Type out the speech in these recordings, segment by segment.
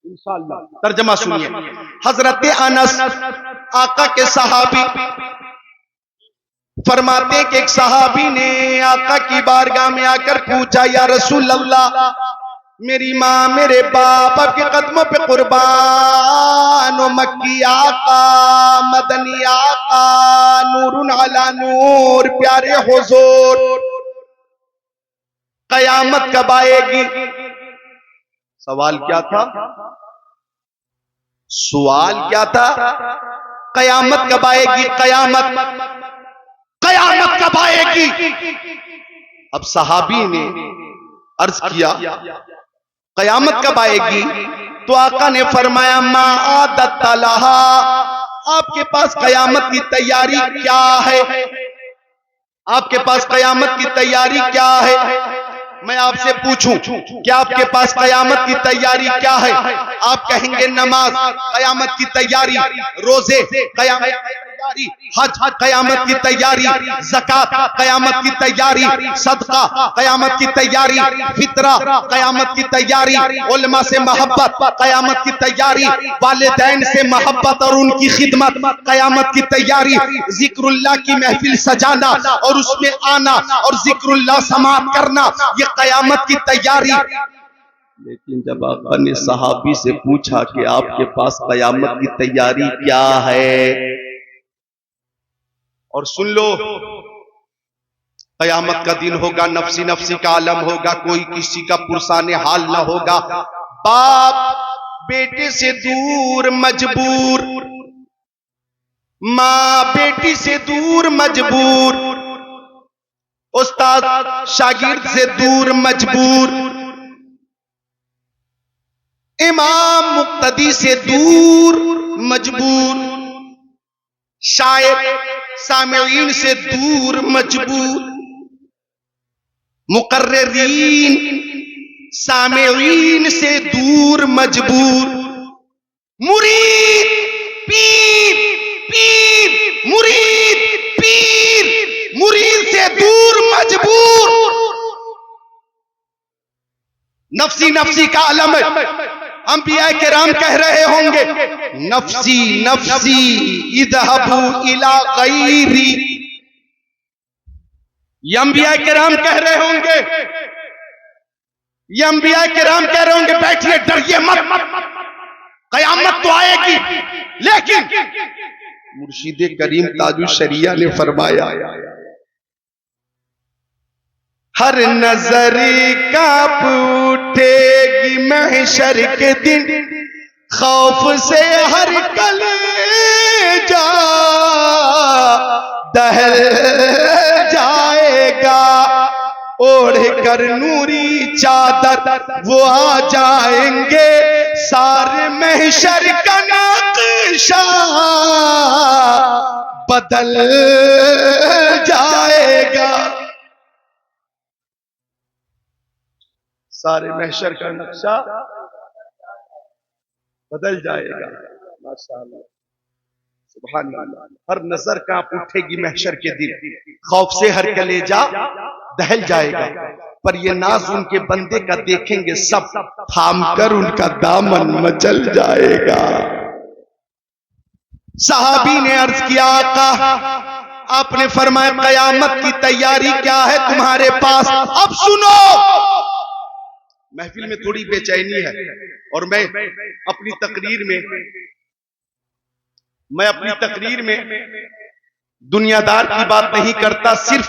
इंशाअल्लाह। तर्जमा सुनिए। हजरत अनस आका के सहाबी फरमाते कि एक सहाबी ने आका की बारगाह में आकर पूछा, या रसूल अल्लाह, मेरी माँ मेरे बाप आपके कदमों पे कुर्बान, मक्की आका, मदनी आका, नूरुन अला नूर, प्यारे हुजूर, कयामत कब आएगी? सवाल क्या था? सवाल क्या था? कयामत कब आएगी? कयामत कब आएगी? अब सहाबी ने अर्ज किया, कयामत कब आएगी? तो आका ने फरमाया, मा आदत लहा, आपके पास कयामत की तैयारी क्या है? आपके पास कयामत की तैयारी क्या है? मैं आपसे पूछूं, क्या आपके पास कयामत की तैयारी क्या है? आप कहेंगे नमाज, कयामत की तैयारी, रोजे, कयामत की तैयारी, हज, कयामत की तैयारी, ज़कात, कयामत की तैयारी, सदका, कयामत की तैयारी, फितरा, कयामत की तैयारी, उलमा से मोहब्बत, कयामत की तैयारी, वालिदैन से मोहब्बत और उनकी खिदमत, कयामत की तैयारी, जिक्रुल्लाह की महफिल सजाना और उसमें आना और जिक्रुल्लाह समाअत करना, ये कयामत की तैयारी। लेकिन जब आका ने सहाबी से पूछा कि आपके पास कयामत की तैयारी क्या है, और सुन लो, कयामत का दिन होगा, नफसी नफसी का आलम होगा, कोई किसी का पुरसाने हाल ना होगा, बाप बेटे से दूर मजबूर, माँ बेटी से दूर मजबूर, उस्ताद शागिर्द से दूर मजबूर, इमाम मुक्तदी से दूर मजबूर, शायर सामिईन से दूर मजबूर, मुकर्रिरीन सामिईन से दूर मजबूर, मुरीद पीर, पीर मुरीद, पीर मुरीद से दूर मजबूर। नफसी नफसी का आलम है। अंबिया किराम कह रहे होंगे, नफसी नफसी इज़हबू इला गैरी। ये अंबिया किराम कह रहे होंगे, ये अंबिया किराम कह रहे होंगे, बैठिए डरिए मत, कयामत तो आएगी। लेकिन मुर्शिद करीम ताजुश शरिया ने फरमाया, हर नजर कांप उठेगी महशर के दिन, खौफ से हर कलेजा दहल जाएगा, ओढ़ कर नूरी चादर वो आ जाएंगे, सारे महशर का नक्शा बदल जाएगा, सारे महशर का नक्शा बदल जाएगा। माशाअल्लाह, सुभान अल्लाह। हर नजर कांप उठेगी महशर के दिन, खौफ से हर कलेजा दहल जाएगा, पर ये नाज उनके बंदे का देखेंगे सब, थाम कर उनका दामन मचल जाएगा। सहाबी ने अर्ज किया, आका आपने फरमाया कयामत की तैयारी क्या है तुम्हारे पास? अब सुनो, महफिल में थोड़ी बेचैनी है और मैं अपनी तकरीर में दुनियादार की बात नहीं करता, सिर्फ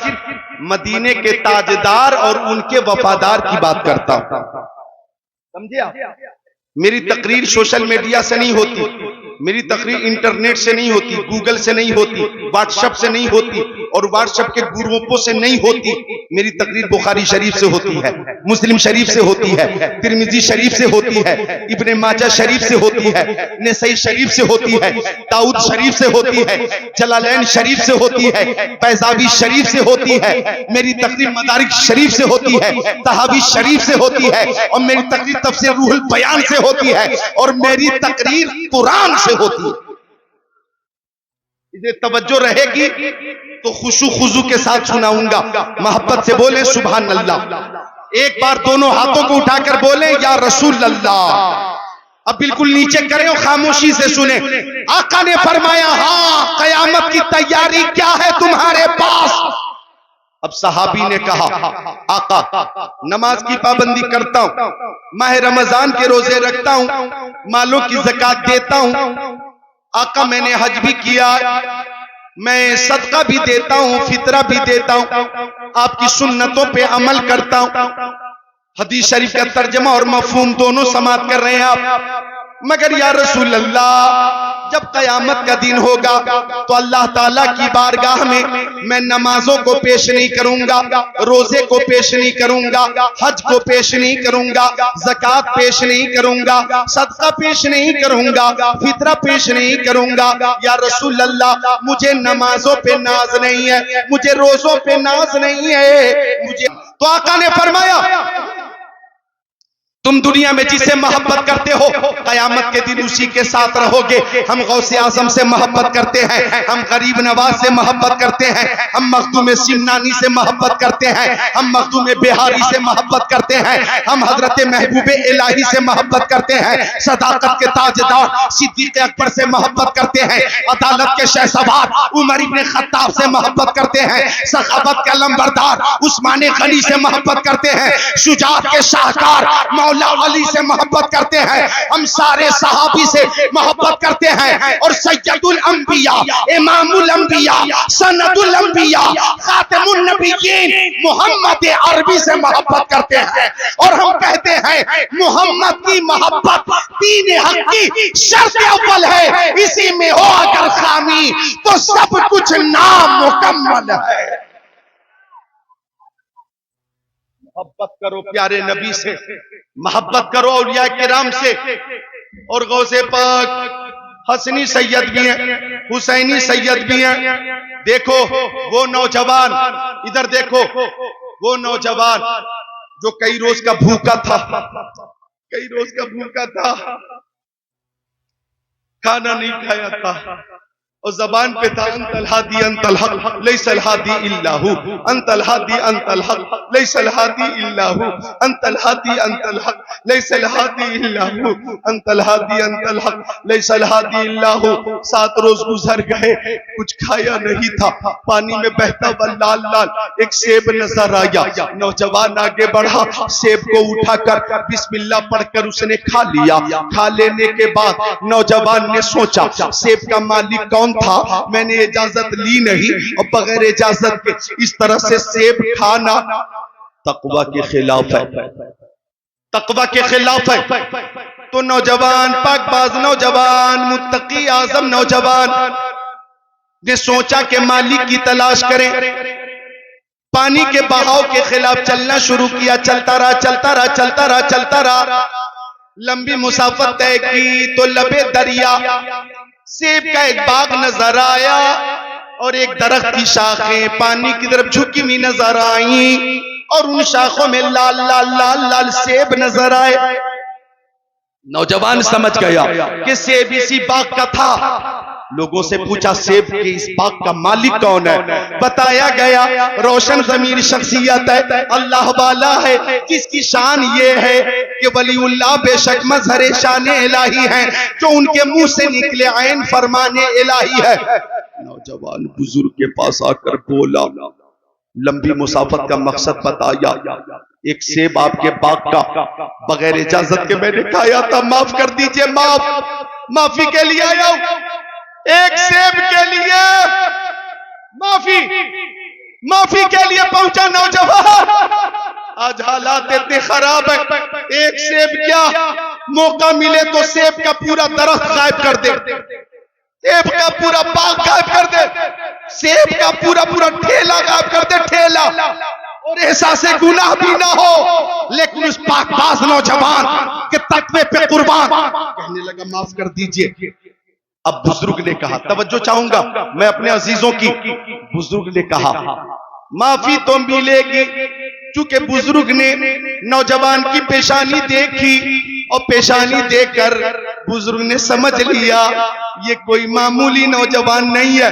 मदीने के ताजदार और उनके वफादार की बात करता हूं। समझे आप? मेरी तकरीर सोशल मीडिया से नहीं होती, मेरी तकरीर इंटरनेट से नहीं होती, गूगल से नहीं होती, व्हाट्सएप से नहीं होती और व्हाट्सएप के ग्रुपों से नहीं होती। मेरी तकरीर बुखारी शरीफ से होती है, मुस्लिम शरीफ से होती है, तिरमिजी शरीफ से होती है, इब्ने माजा शरीफ से होती है, नसई शरीफ से होती है, दाऊद शरीफ से होती है, जलालैन शरीफ से होती है, बैज़ावी शरीफ से होती है। मेरी तकरीर मदारिक शरीफ से होती है, तहावी शरीफ से होती है और मेरी तकरीर तफसीर रूहुल बयान से होती है और मेरी तकरीर कुरान से होती है। इसे तवज्जो रहेगी तो खुशू खुजू के साथ सुनाऊंगा। मोहब्बत से बोले सुभान अल्लाह। एक बार दोनों हाथों को उठाकर बोले या रसूल अल्लाह। अब बिल्कुल नीचे करें और खामोशी से सुने। आका ने फरमाया, हाँ कयामत की तैयारी क्या है तुम्हारे पास? अब सहाबी ने कहा, आका नमाज की पाबंदी करता हूं, माह रमजान के रोजे रखता हूं, मालों की ज़कात देता हूं, आका मैंने हज भी किया, मैं सदका भी देता हूं, फितरा भी देता हूं, आपकी सुन्नतों पे अमल करता हूं। हदीस शरीफ का तर्जमा और मफहूम दोनों समाप्त कर रहे हैं आप। मगर या रसूल अल्लाह, जब कयामत का दिन होगा तो अल्लाह ताला की बारगाह में मैं नमाजों को पेश नहीं करूंगा, रोजे को पेश नहीं करूंगा, हज को पेश नहीं करूंगा, ज़कात पेश नहीं करूंगा, सदका पेश नहीं करूंगा, फितरा पेश नहीं करूंगा। या रसूल अल्लाह, मुझे नमाजों पे नाज नहीं है, मुझे रोजों पे नाज नहीं है, मुझे। तो आका ने फरमाया, तुम दुनिया में जिसे मोहब्बत करते हो कयामत के दिन उसी के साथ रहोगे। हम गौसे आजम से मोहब्बत करते हैं, हम गरीब नवाज से मोहब्बत करते हैं, हम मखदूम सिमनानी से मोहब्बत करते हैं, हम मखदूम बिहारी से मोहब्बत करते हैं, हम हजरत महबूब इलाही से मोहब्बत करते हैं, सदाकत के ताजदार सिद्दीक अकबर से मोहब्बत करते हैं, अदालत के शहसवार उमर इब्न खत्ताब से मोहब्बत करते हैं, सखावत के लंबरदार उस्मान गनी से मोहब्बत करते हैं, शुजाअत के शाहकार मौला अली से मोहब्बत करते हैं, हम सारे सहाबी से मोहब्बत करते हैं, और सैयदुल अंबिया, इमामुल अंबिया, सनदुल अंबिया, खातिमुन नबिय्यीन मोहम्मद अरबी से मोहब्बत करते हैं। और हम कहते हैं मोहम्मद की मोहब्बत दीन हक की शर्त अव्वल है, इसी में हो अगर खामी तो सब कुछ नामुकम्मल है। मोहब्बत करो प्यारे नबी से, मोहब्बत करो औलिया किराम से। और गौसे पाक हसनी सैयद भी हैं, हुसैनी सैयद भी हैं। देखो वो नौजवान, इधर देखो वो नौजवान जो कई रोज का भूखा था, कई रोज का भूखा था, खाना नहीं खाया था, और जबान पे था अंतल हादी अंतल हक लैसल हादी इल्लाहु, अंतल हादी अंतल हक लैसल हादी इल्लाहु, अंतल हादी अंतल हक लैसल हादी इल्लाहु, अंतल हादी अंतल हक लैसल हादी इल्लाहु। 7 रोज गुजर गए, कुछ खाया नहीं था, पानी में बहता हुआ लाल लाल एक सेब नजर आया। नौजवान आगे बढ़ा, सेब को उठाकर बिस्मिल्लाह पढ़कर उसने खा लिया। खा लेने के बाद नौजवान ने सोचा, सेब का मालिक कौन था? मैंने इजाजत ली नहीं, और बगैर इजाजत के इस तरह से सेब खाना तकवा के खिलाफ है, तकवा के खिलाफ है। तो नौजवान, पाकबाज नौजवान, मुत्तकी आजम नौजवान ने सोचा कि मालिक की तलाश करें। पानी के बहाव के खिलाफ चलना शुरू किया, चलता रहा चलता रहा चलता रहा चलता रहा। लंबी मुसाफत तय की तो लबे दरिया सेब का एक बाग नजर आया, और एक दरख्त की शाखें पानी की तरफ झुकी हुई नजर आई, और उन शाखों में लाल लाल लाल लाल सेब नजर आए। नौजवान समझ गया कि सेब इसी बाग का था। लोगों से पूछा, सेब के इस बाग का मालिक कौन है? बताया गया रोशन ज़मीर शख्सियत है, अल्लाह वाला है, जिसकी शान ये है कि वलीउल्लाह बेशक मजहर शान इलाही है, जो उनके मुंह से निकले ऐन फरमाने इलाही है। नौजवान बुजुर्ग के पास आकर बोला, लंबी मुसाफत का मकसद बताया, एक सेब आपके बाग का बगैर इजाजत के मैंने खाया था, माफ कर दीजिए, माफी के लिए आया हूं, एक सेब के लिए माफी के लिए पहुंचा नौजवान। आज हालात इतने खराब है, एक सेब क्या, मौका मिले तो सेब का पूरा दरख्त गायब कर दे, सेब का पूरा बाग गायब कर दे, सेब का पूरा पूरा ठेला गायब कर दे, ठेला, और एहसासे गुनाह भी ना हो। लेकिन उस पाकबाज नौजवान के तकवे पे कुर्बान कहने लगा, माफ कर दीजिए। अब बुजुर्ग ने कहा, तवज्जो चाहूंगा मैं अपने अजीजों की, बुजुर्ग ने कहा माफी तो मिलेगी, चूंकि बुजुर्ग ने नौजवान की पेशानी देखी, और पेशानी देखकर बुजुर्ग ने समझ लिया ये कोई मामूली नौजवान नहीं है,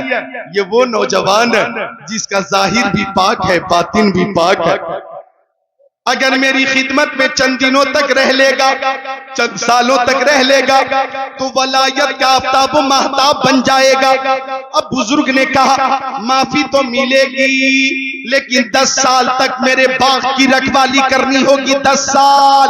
ये वो नौजवान है जिसका जाहिर भी पाक है, बातिन भी पाक है। अगर मेरी खिदमत में चंद दिनों तक रह लेगा, चंद सालों तक रह लेगा, तो वलायत का आफ्ताब महताब बन जाएगा। अब बुजुर्ग ने कहा माफी तो मिलेगी, लेकिन 10 साल तक मेरे बाग की रखवाली करनी होगी। 10 साल